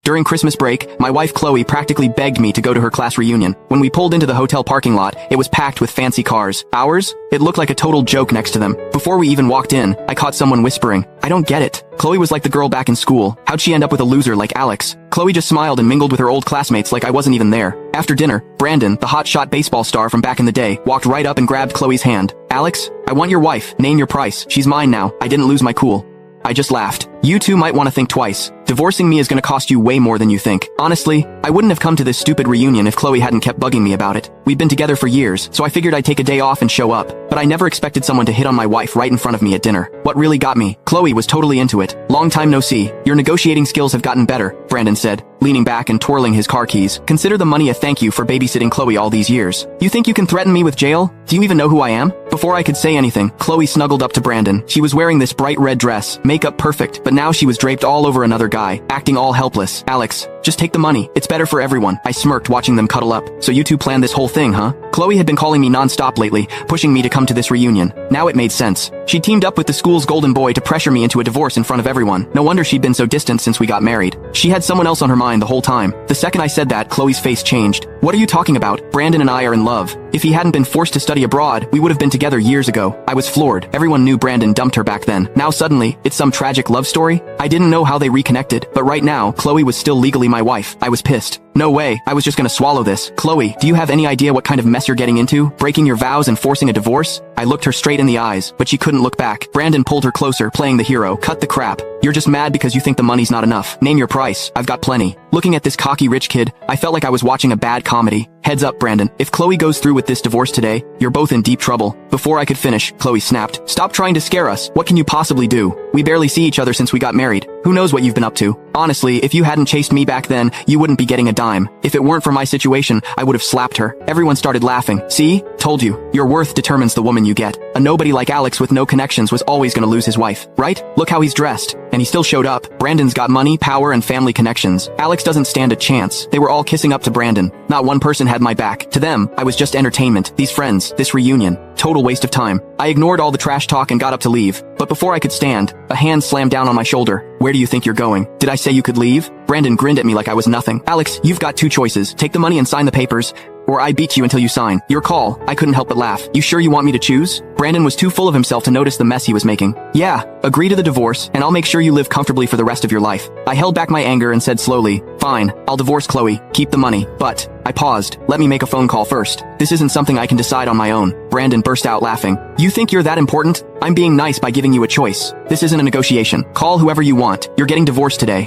During Christmas break, my wife Chloe practically begged me to go to her class reunion. When we pulled into the hotel parking lot, it was packed with fancy cars. Ours? It looked like a total joke next to them. Before we even walked in, I caught someone whispering, "I don't get it. Chloe was like the girl back in school. How'd she end up with a loser like Alex?" Chloe just smiled and mingled with her old classmates like I wasn't even there. After dinner, Brandon, the hotshot baseball star from back in the day, walked right up and grabbed Chloe's hand. "Alex, I want your wife. Name your price. She's mine now." I didn't lose my cool. I just laughed. "You two might want to think twice. Divorcing me is gonna cost you way more than you think." Honestly, I wouldn't have come to this stupid reunion if Chloe hadn't kept bugging me about it. We've been together for years, so I figured I'd take a day off and show up. But I never expected someone to hit on my wife right in front of me at dinner. What really got me? Chloe was totally into it. "Long time no see. Your negotiating skills have gotten better," Brandon said, leaning back and twirling his car keys. "Consider the money a thank you for babysitting Chloe all these years. You think you can threaten me with jail? Do you even know who I am?" Before I could say anything, Chloe snuggled up to Brandon. She was wearing this bright red dress, makeup perfect, but now she was draped all over another guy, acting all helpless. "Alex, just take the money. It's better for everyone." I smirked watching them cuddle up. "So you two planned this whole thing, huh?" Chloe had been calling me non-stop lately, pushing me to come to this reunion. Now it made sense. She teamed up with the school's golden boy to pressure me into a divorce in front of everyone. No wonder she'd been so distant since we got married. She had someone else on her mind the whole time. The second I said that, Chloe's face changed. "What are you talking about? Brandon and I are in love. If he hadn't been forced to study abroad, we would have been together years ago." I was floored. Everyone knew Brandon dumped her back then. Now suddenly, it's some tragic love story? I didn't know how they reconnected, but right now, Chloe was still legally my wife. I was pissed. No way, I was just gonna swallow this. "Chloe, do you have any idea what kind of mess you're getting into? Breaking your vows and forcing a divorce?" I looked her straight in the eyes, but she couldn't look back. Brandon pulled her closer, playing the hero. "Cut the crap. You're just mad because you think the money's not enough. Name your price. I've got plenty." Looking at this cocky rich kid, I felt like I was watching a bad comedy. "Heads up, Brandon. If Chloe goes through with this divorce today, you're both in deep trouble." Before I could finish, Chloe snapped, "Stop trying to scare us. What can you possibly do? We barely see each other since we got married. Who knows what you've been up to? Honestly, if you hadn't chased me back then, you wouldn't be getting a dime. If it weren't for my situation, I would have slapped her." Everyone started laughing. "See? Told you. Your worth determines the woman you get. A nobody like Alex with no connections was always gonna lose his wife, right? Look how he's dressed." And he still showed up. Brandon's got money, power, and family connections. Alex doesn't stand a chance. They were all kissing up to Brandon. Not one person had my back. To them, I was just entertainment. These friends, this reunion. Total waste of time. I ignored all the trash talk and got up to leave. But before I could stand, a hand slammed down on my shoulder. "Where do you think you're going? Did I say you could leave?" Brandon grinned at me like I was nothing. "Alex, you've got two choices. Take the money and sign the papers, or I beat you until you sign. Your call." I couldn't help but laugh. "You sure you want me to choose?" Brandon was too full of himself to notice the mess he was making. "Yeah, agree to the divorce, and I'll make sure you live comfortably for the rest of your life." I held back my anger and said slowly, "Fine, I'll divorce Chloe. Keep the money. But..." I paused. "Let me make a phone call first. This isn't something I can decide on my own." Brandon burst out laughing. "You think you're that important? I'm being nice by giving you a choice. This isn't a negotiation. Call whoever you want. You're getting divorced today."